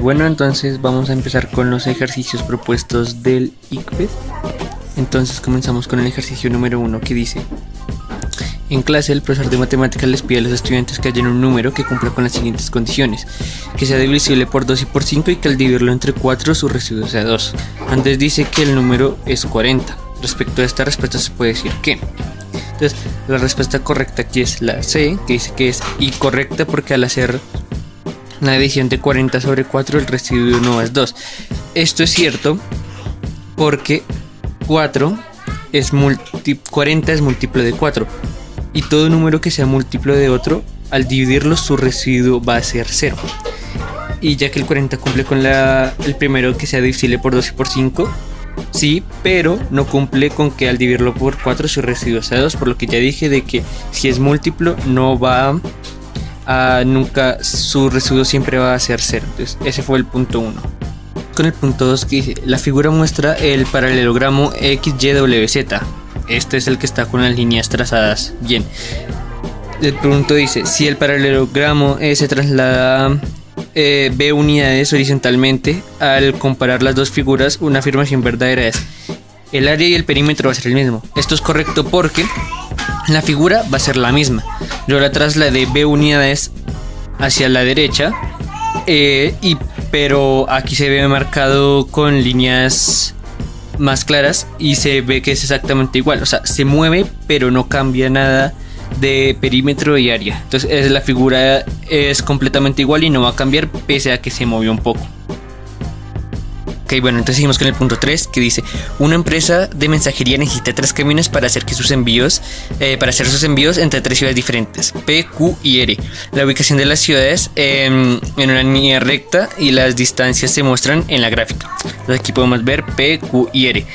Bueno, entonces vamos a empezar con los ejercicios propuestos del ICFES. Entonces comenzamos con el ejercicio número 1 que dice: en clase el profesor de matemáticas les pide a los estudiantes que hallen un número que cumpla con las siguientes condiciones: que sea divisible por 2 y por 5 y que al dividirlo entre 4 su residuo sea 2. Antes dice que el número es 40. Respecto a esta respuesta se puede decir que... Entonces la respuesta correcta aquí es la C, que dice que es incorrecta porque al hacer una división de 40 sobre 4 el residuo no es 2. Esto es cierto porque 40 es múltiplo de 4 y todo número que sea múltiplo de otro, al dividirlo su residuo va a ser 0. Y ya que el 40 cumple con el primero, que sea divisible por 2 y por 5, sí, pero no cumple con que al dividirlo por 4 su residuo sea 2, por lo que ya dije de que si es múltiplo no va a nunca, su residuo siempre va a ser 0. Entonces ese fue el punto 1. Con el punto 2 que dice: la figura muestra el paralelogramo XYWZ. Este es el que está con las líneas trazadas bien. El punto dice: si el paralelogramo se traslada B unidades horizontalmente, al comparar las dos figuras, una afirmación verdadera es: el área y el perímetro va a ser el mismo. Esto es correcto porque la figura va a ser la misma. Yo la trasladé B unidades hacia la derecha, pero aquí se ve marcado con líneas más claras y se ve que es exactamente igual. O sea, se mueve pero no cambia nada de perímetro y área. Entonces la figura es completamente igual y no va a cambiar pese a que se movió un poco. Ok, bueno, entonces seguimos con el punto 3 que dice: una empresa de mensajería necesita 3 camiones para hacer sus envíos entre 3 ciudades diferentes, P, Q y R. La ubicación de las ciudades en una línea recta y las distancias se muestran en la gráfica. Entonces aquí podemos ver P, Q y R.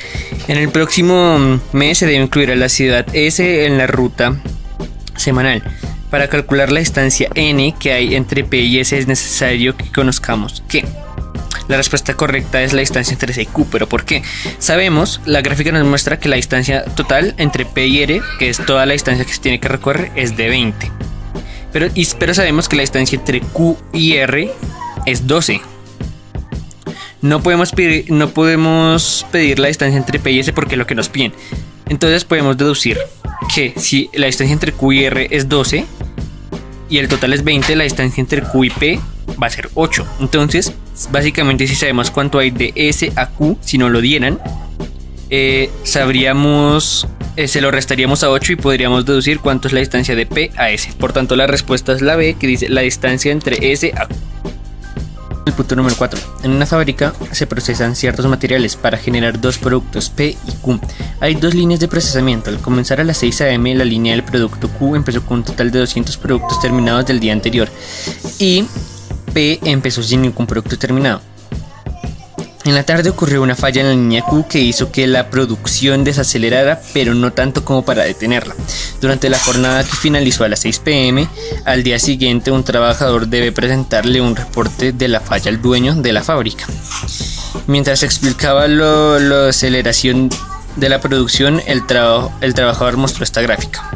En el próximo mes se debe incluir a la ciudad S en la ruta semanal. Para calcular la distancia N que hay entre P y S es necesario que conozcamos que... La respuesta correcta es la distancia entre C y Q. ¿Pero por qué? Sabemos, la gráfica nos muestra que la distancia total entre P y R, que es toda la distancia que se tiene que recorrer, es de 20. Pero sabemos que la distancia entre Q y R es 12. No podemos pedir la distancia entre P y S porque es lo que nos piden. Entonces podemos deducir que si la distancia entre Q y R es 12 y el total es 20, la distancia entre Q y P va a ser 8. Entonces, básicamente, si sabemos cuánto hay de S a Q, si no lo dieran, sabríamos, se lo restaríamos a 8 y podríamos deducir cuánto es la distancia de P a S. Por tanto, la respuesta es la B, que dice la distancia entre S a Q. El punto número 4. En una fábrica se procesan ciertos materiales para generar dos productos, P y Q. Hay dos líneas de procesamiento. Al comenzar a las 6 a.m., la línea del producto Q empezó con un total de 200 productos terminados del día anterior y P empezó sin ningún producto terminado. En la tarde ocurrió una falla en la línea Q que hizo que la producción desacelerara, pero no tanto como para detenerla. Durante la jornada que finalizó a las 6 p.m, al día siguiente un trabajador debe presentarle un reporte de la falla al dueño de la fábrica. Mientras explicaba la aceleración de la producción, el trabajador mostró esta gráfica.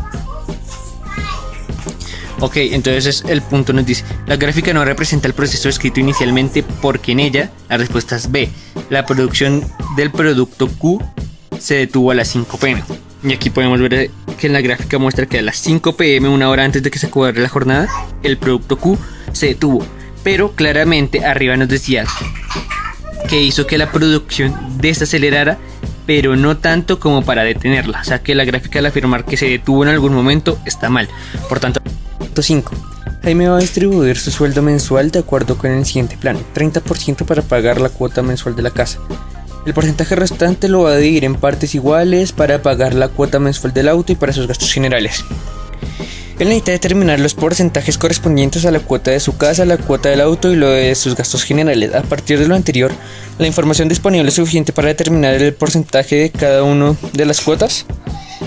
Ok, entonces el punto nos dice: la gráfica no representa el proceso escrito inicialmente porque en ella la respuesta es B. La producción del producto Q se detuvo a las 5 p.m. Y aquí podemos ver que en la gráfica muestra que a las 5 p.m, una hora antes de que se acabara la jornada, el producto Q se detuvo. Pero claramente arriba nos decía que hizo que la producción desacelerara, pero no tanto como para detenerla. O sea que la gráfica al afirmar que se detuvo en algún momento está mal. Por tanto, 5. Jaime va a distribuir su sueldo mensual de acuerdo con el siguiente plan: 30% para pagar la cuota mensual de la casa. El porcentaje restante lo va a dividir en partes iguales para pagar la cuota mensual del auto y para sus gastos generales. Él necesita determinar los porcentajes correspondientes a la cuota de su casa, la cuota del auto y lo de sus gastos generales. A partir de lo anterior, ¿la información disponible es suficiente para determinar el porcentaje de cada una de las cuotas?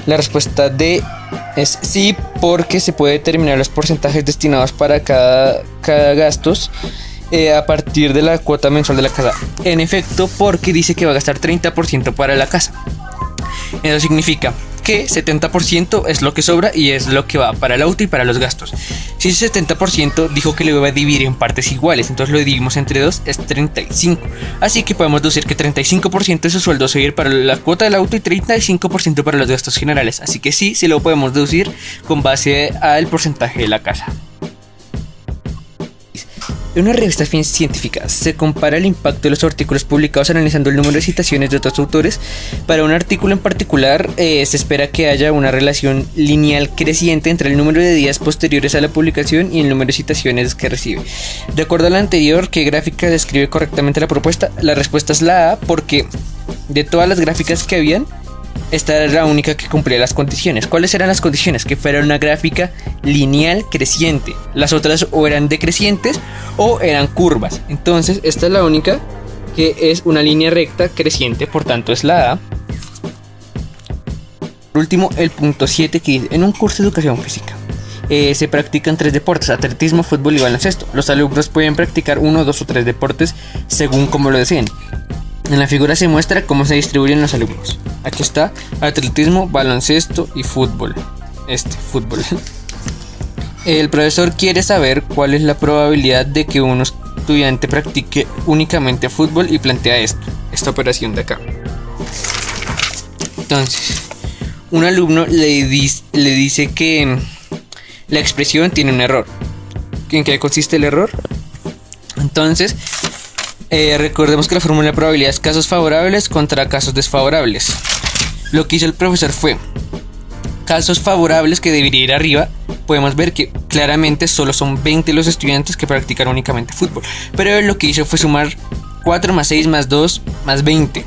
La respuesta D es sí, porque se puede determinar los porcentajes destinados para cada gastos a partir de la cuota mensual de la casa. En efecto, porque dice que va a gastar 30% para la casa. Eso significa que 70% es lo que sobra y es lo que va para el auto y para los gastos. Si ese 70% dijo que lo iba a dividir en partes iguales, entonces lo dividimos entre 2, es 35. Así que podemos deducir que 35% de su sueldo se va a ir para la cuota del auto y 35% para los gastos generales. Así que sí lo podemos deducir con base al porcentaje de la casa. En una revista científica se compara el impacto de los artículos publicados analizando el número de citaciones de otros autores. Para un artículo en particular se espera que haya una relación lineal creciente entre el número de días posteriores a la publicación y el número de citaciones que recibe. De acuerdo a la anterior, ¿qué gráfica describe correctamente la propuesta? La respuesta es la A, porque de todas las gráficas que habían, esta era la única que cumplía las condiciones. ¿Cuáles eran las condiciones? Que fuera una gráfica lineal creciente. Las otras o eran decrecientes o eran curvas. Entonces esta es la única que es una línea recta creciente, por tanto es la A. Por último, el punto 7 que dice: en un curso de educación física se practican 3 deportes: atletismo, fútbol y baloncesto. Los alumnos pueden practicar 1, 2 o 3 deportes según como lo deseen. En la figura se muestra cómo se distribuyen los alumnos. Aquí está atletismo, baloncesto y fútbol. Fútbol. El profesor quiere saber cuál es la probabilidad de que un estudiante practique únicamente fútbol y plantea esta operación de acá. Entonces, un alumno le dice que la expresión tiene un error. ¿En qué consiste el error? Entonces, recordemos que la fórmula de probabilidad es casos favorables contra casos desfavorables. Lo que hizo el profesor fue casos favorables, que debería ir arriba. Podemos ver que claramente solo son 20 los estudiantes que practican únicamente fútbol, pero lo que hizo fue sumar 4 más 6 más 2 más 20.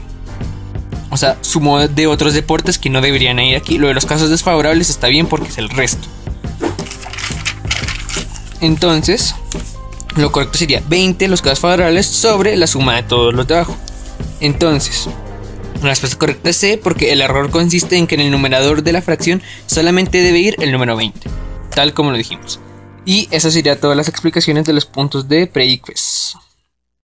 O sea, sumó de otros deportes que no deberían ir aquí. Lo de los casos desfavorables está bien porque es el resto. Entonces, lo correcto sería 20 los casos favorables sobre la suma de todos los de abajo. Entonces, la respuesta correcta es C, porque el error consiste en que en el numerador de la fracción solamente debe ir el número 20, tal como lo dijimos. Y esas serían todas las explicaciones de los puntos de pre y quiz.